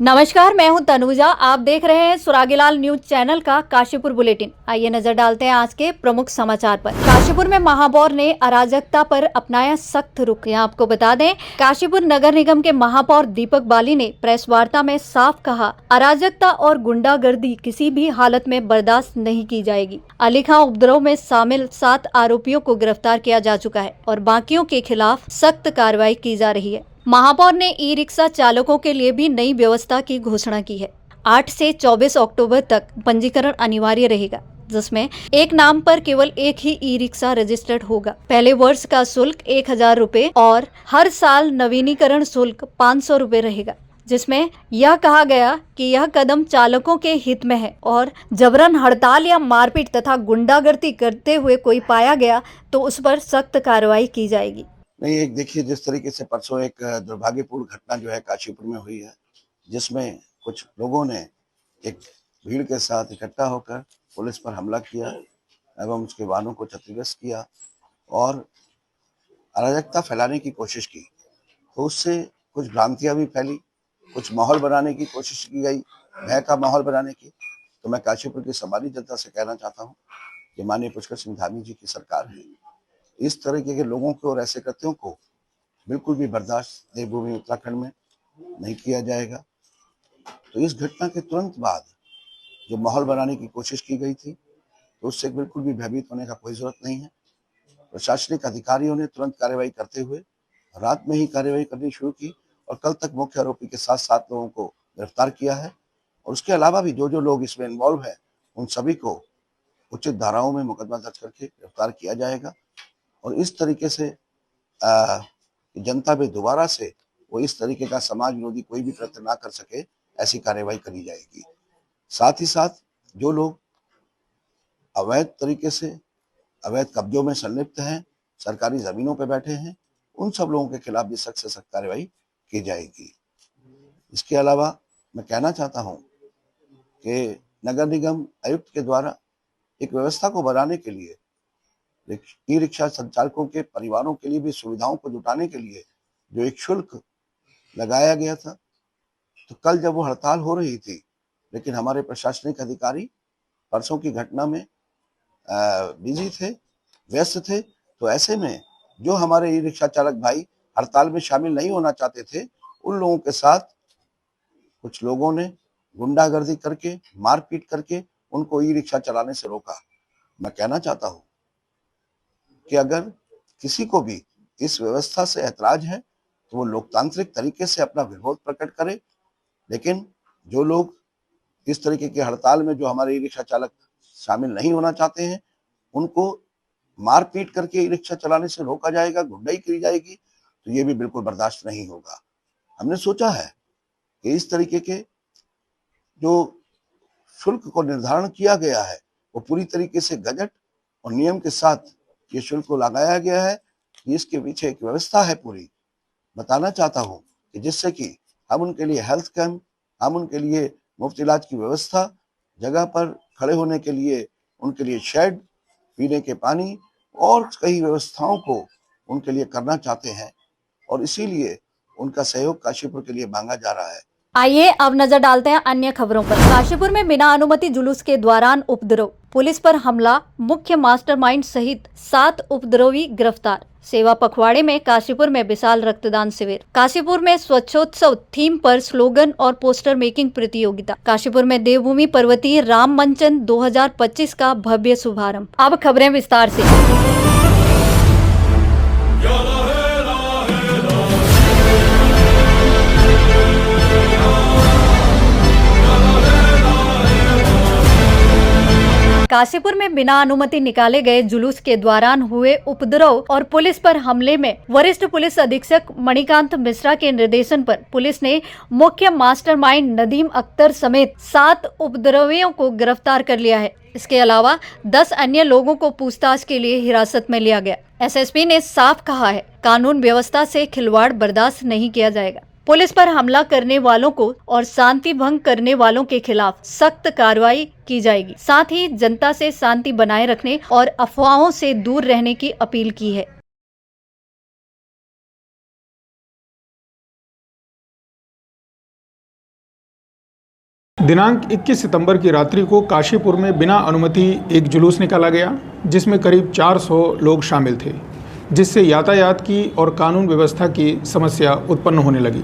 नमस्कार, मैं हूं तनुजा। आप देख रहे हैं सुरागीलाल न्यूज चैनल का काशीपुर बुलेटिन। आइए नजर डालते हैं आज के प्रमुख समाचार पर। काशीपुर में महापौर ने अराजकता पर अपनाया सख्त रुख। यहाँ आपको बता दें, काशीपुर नगर निगम के महापौर दीपक बाली ने प्रेस वार्ता में साफ कहा, अराजकता और गुंडागर्दी किसी भी हालत में बर्दाश्त नहीं की जाएगी। अलीखां उपद्रव में शामिल 7 आरोपियों को गिरफ्तार किया जा चुका है और बाकियों के खिलाफ सख्त कार्रवाई की जा रही है। महापौर ने ई रिक्शा चालकों के लिए भी नई व्यवस्था की घोषणा की है। 8 से 24 अक्टूबर तक पंजीकरण अनिवार्य रहेगा, जिसमें एक नाम पर केवल एक ही ई रिक्शा रजिस्टर्ड होगा। पहले वर्ष का शुल्क 1000 रुपए और हर साल नवीनीकरण शुल्क 500 रुपए रहेगा, जिसमें यह कहा गया कि यह कदम चालकों के हित में है और जबरन हड़ताल या मारपीट तथा गुंडागर्दी करते हुए कोई पाया गया तो उस पर सख्त कार्रवाई की जाएगी। नहीं, एक देखिए, जिस तरीके से परसों एक दुर्भाग्यपूर्ण घटना जो है काशीपुर में हुई है, जिसमें कुछ लोगों ने एक भीड़ के साथ इकट्ठा होकर पुलिस पर हमला किया एवं उसके वाहनों को क्षतिग्रस्त किया और अराजकता फैलाने की कोशिश की, तो उससे कुछ भ्रांतियां भी फैली, कुछ माहौल बनाने की कोशिश की गई, भय का माहौल बनाने की। तो मैं काशीपुर की सामान्य जनता से कहना चाहता हूँ कि माननीय पुष्कर सिंह धामी जी की सरकार है, इस तरीके के लोगों को और ऐसे कृत्यों को बिल्कुल भी बर्दाश्त देवभूमि उत्तराखंड में नहीं किया जाएगा। तो इस घटना के तुरंत बाद जो माहौल बनाने की कोशिश की गई थी, तो उससे बिल्कुल भी भयभीत होने का कोई जरूरत नहीं है। प्रशासनिक अधिकारियों ने तुरंत कार्रवाई करते हुए रात में ही कार्रवाई करनी शुरू की और कल तक मुख्य आरोपी के साथ 7 लोगों को गिरफ्तार किया है और उसके अलावा भी जो लोग इसमें इन्वॉल्व है, उन सभी को उचित धाराओं में मुकदमा दर्ज करके गिरफ्तार किया जाएगा और इस तरीके से जनता पे दोबारा से वो इस तरीके का समाज विरोधी कोई भी कृत्य ना कर सके, ऐसी कार्रवाई करी जाएगी। साथ ही साथ जो लोग अवैध तरीके से अवैध कब्जों में संलिप्त हैं, सरकारी जमीनों पर बैठे हैं, उन सब लोगों के खिलाफ भी सख्त से सख्त कार्रवाई की जाएगी। इसके अलावा मैं कहना चाहता हूं कि नगर निगम आयुक्त के द्वारा एक व्यवस्था को बनाने के लिए ई रिक्शा संचालकों के परिवारों के लिए भी सुविधाओं को जुटाने के लिए जो एक शुल्क लगाया गया था, तो कल जब वो हड़ताल हो रही थी, लेकिन हमारे प्रशासनिक अधिकारी परसों की घटना में बिजी थे, व्यस्त थे, तो ऐसे में जो हमारे ई रिक्शा चालक भाई हड़ताल में शामिल नहीं होना चाहते थे, उन लोगों के साथ कुछ लोगों ने गुंडागर्दी करके, मारपीट करके उनको ई रिक्शा चलाने से रोका। मैं कहना चाहता हूं कि अगर किसी को भी इस व्यवस्था से ऐतराज है तो वो लोकतांत्रिक तरीके से अपना विरोध प्रकट करे, लेकिन जो लोग इस तरीके की हड़ताल में जो हमारे ई रिक्शा चालक शामिल नहीं होना चाहते हैं, उनको मारपीट करके ई रिक्शा चलाने से रोका जाएगा, गुंडाई की जाएगी, तो ये भी बिल्कुल बर्दाश्त नहीं होगा। हमने सोचा है कि इस तरीके के जो शुल्क को निर्धारण किया गया है, वो पूरी तरीके से गजट और नियम के साथ ये शुल्क को लगाया गया है। इसके पीछे एक व्यवस्था है पूरी। बताना चाहता हूँ कि जिससे कि हम उनके लिए हेल्थ कैंप, हम उनके लिए मुफ्त इलाज की व्यवस्था, जगह पर खड़े होने के लिए उनके लिए शेड, पीने के पानी और कई व्यवस्थाओं को उनके लिए करना चाहते हैं और इसीलिए उनका सहयोग काशीपुर के लिए मांगा जा रहा है। आइए अब नजर डालते हैं अन्य खबरों पर। काशीपुर में बिना अनुमति जुलूस के दौरान उपद्रव, पुलिस पर हमला, मुख्य मास्टरमाइंड सहित 7 उपद्रवी गिरफ्तार। सेवा पखवाड़े में काशीपुर में विशाल रक्तदान शिविर। काशीपुर में स्वच्छोत्सव थीम पर स्लोगन और पोस्टर मेकिंग प्रतियोगिता। काशीपुर में देवभूमि पर्वतीय राम मंचन 2025 का भव्य शुभारंभ। अब खबरें विस्तार से। काशीपुर में बिना अनुमति निकाले गए जुलूस के दौरान हुए उपद्रव और पुलिस पर हमले में वरिष्ठ पुलिस अधीक्षक मणिकांत मिश्रा के निर्देशन पर पुलिस ने मुख्य मास्टरमाइंड नदीम अख्तर समेत 7 उपद्रवियों को गिरफ्तार कर लिया है। इसके अलावा 10 अन्य लोगों को पूछताछ के लिए हिरासत में लिया गया। एसएसपी ने साफ कहा है, कानून व्यवस्था से खिलवाड़ बर्दाश्त नहीं किया जाएगा। पुलिस पर हमला करने वालों को और शांति भंग करने वालों के खिलाफ सख्त कार्रवाई की जाएगी। साथ ही जनता से शांति बनाए रखने और अफवाहों से दूर रहने की अपील की है। दिनांक 21 सितंबर की रात्रि को काशीपुर में बिना अनुमति एक जुलूस निकाला गया, जिसमें करीब 400 लोग शामिल थे, जिससे यातायात की और कानून व्यवस्था की समस्या उत्पन्न होने लगी।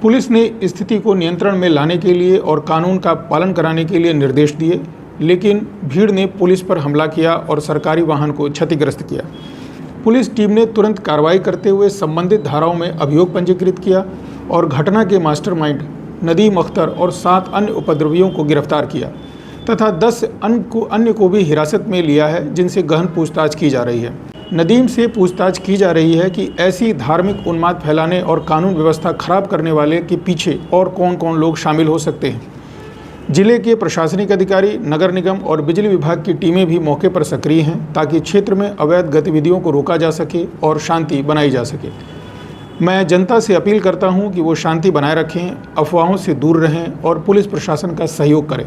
पुलिस ने स्थिति को नियंत्रण में लाने के लिए और कानून का पालन कराने के लिए निर्देश दिए, लेकिन भीड़ ने पुलिस पर हमला किया और सरकारी वाहन को क्षतिग्रस्त किया। पुलिस टीम ने तुरंत कार्रवाई करते हुए संबंधित धाराओं में अभियोग पंजीकृत किया और घटना के मास्टरमाइंड नदीम अख्तर और 7 अन्य उपद्रवियों को गिरफ्तार किया तथा 10 अन्य को भी हिरासत में लिया है, जिनसे गहन पूछताछ की जा रही है। नदीम से पूछताछ की जा रही है कि ऐसी धार्मिक उन्माद फैलाने और कानून व्यवस्था खराब करने वाले के पीछे और कौन कौन लोग शामिल हो सकते हैं। जिले के प्रशासनिक अधिकारी, नगर निगम और बिजली विभाग की टीमें भी मौके पर सक्रिय हैं, ताकि क्षेत्र में अवैध गतिविधियों को रोका जा सके और शांति बनाई जा सके। मैं जनता से अपील करता हूं कि वो शांति बनाए रखें, अफवाहों से दूर रहें और पुलिस प्रशासन का सहयोग करें।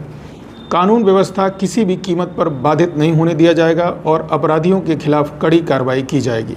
कानून व्यवस्था किसी भी कीमत पर बाधित नहीं होने दिया जाएगा और अपराधियों के खिलाफ कड़ी कार्रवाई की जाएगी।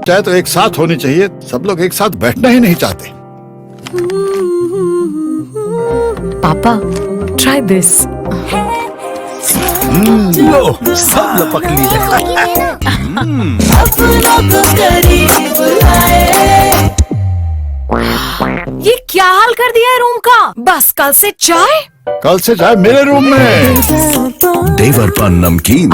चाय तो एक साथ होनी चाहिए, सब लोग एक साथ बैठना ही नहीं चाहते। पापा, try this. लो, सब लपक लिए। ये क्या हाल कर दिया है रूम का? बस कल से चाय। कल से चाय मेरे रूम में। देवर पान नमकीन।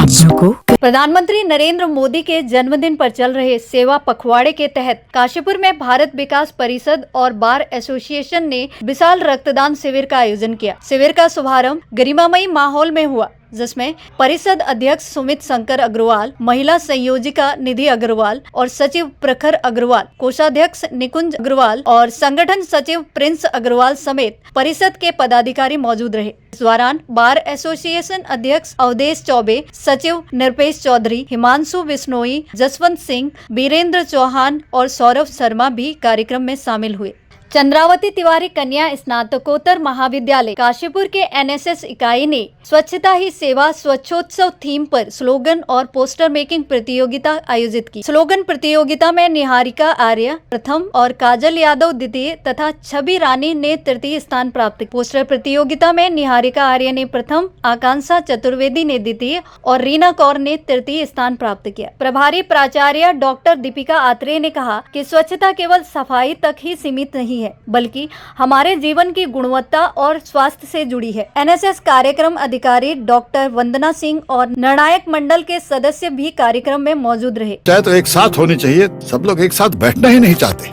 प्रधानमंत्री नरेंद्र मोदी के जन्मदिन पर चल रहे सेवा पखवाड़े के तहत काशीपुर में भारत विकास परिषद और बार एसोसिएशन ने विशाल रक्तदान शिविर का आयोजन किया। शिविर का शुभारंभ गरिमामयी माहौल में हुआ, जिसमें परिषद अध्यक्ष सुमित शंकर अग्रवाल, महिला संयोजिका निधि अग्रवाल और सचिव प्रखर अग्रवाल, कोषाध्यक्ष निकुंज अग्रवाल और संगठन सचिव प्रिंस अग्रवाल समेत परिषद के पदाधिकारी मौजूद रहे। इस दौरान बार एसोसिएशन अध्यक्ष अवधेश चौबे, सचिव निरपेश चौधरी, हिमांशु बिश्नोई, जसवंत सिंह, वीरेंद्र चौहान और सौरभ शर्मा भी कार्यक्रम में शामिल हुए। चंद्रावती तिवारी कन्या स्नातकोत्तर महाविद्यालय काशीपुर के एनएसएस इकाई ने स्वच्छता ही सेवा स्वच्छोत्सव थीम पर स्लोगन और पोस्टर मेकिंग प्रतियोगिता आयोजित की। स्लोगन प्रतियोगिता में निहारिका आर्य प्रथम और काजल यादव द्वितीय तथा छवि रानी ने तृतीय स्थान प्राप्त किया। पोस्टर प्रतियोगिता में निहारिका आर्य ने प्रथम, आकांक्षा चतुर्वेदी ने द्वितीय और रीना कौर ने तृतीय स्थान प्राप्त किया। प्रभारी प्राचार्य डॉक्टर दीपिका आत्रेय ने कहा कि स्वच्छता केवल सफाई तक ही सीमित नहीं है, बल्कि हमारे जीवन की गुणवत्ता और स्वास्थ्य से जुड़ी है। एनएसएस कार्यक्रम अधिकारी डॉक्टर वंदना सिंह और निर्णायक मंडल के सदस्य भी कार्यक्रम में मौजूद रहे। चाय तो एक साथ होनी चाहिए, सब लोग एक साथ बैठना ही नहीं चाहते।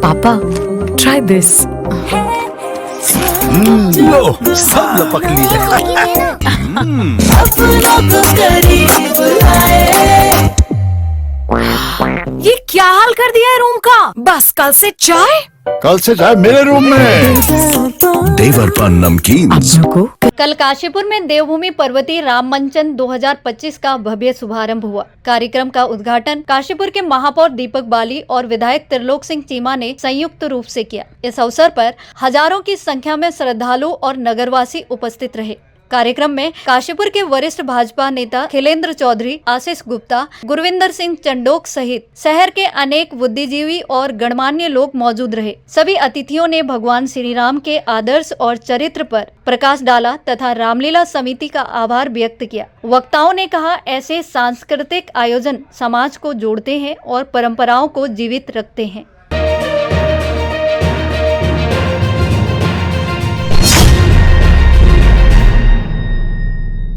पापा, try this. लो, सब लपक लिए। ये क्या हाल कर दिया है रूम का? बस कल से चाय। कल से चाय मेरे रूम में। देवर पान नमकीन। कल काशीपुर में देवभूमि पर्वतीय राम मंचन 2025 का भव्य शुभारंभ हुआ। कार्यक्रम का उद्घाटन काशीपुर के महापौर दीपक बाली और विधायक त्रिलोक सिंह चीमा ने संयुक्त रूप से किया। इस अवसर पर हजारों की संख्या में श्रद्धालु और नगरवासी उपस्थित रहे। कार्यक्रम में काशीपुर के वरिष्ठ भाजपा नेता खिलेंद्र चौधरी, आशीष गुप्ता, गुरविंदर सिंह चंडोक सहित शहर के अनेक बुद्धिजीवी और गणमान्य लोग मौजूद रहे। सभी अतिथियों ने भगवान श्री राम के आदर्श और चरित्र पर प्रकाश डाला तथा रामलीला समिति का आभार व्यक्त किया। वक्ताओं ने कहा, ऐसे सांस्कृतिक आयोजन समाज को जोड़ते हैं और परंपराओं को जीवित रखते हैं।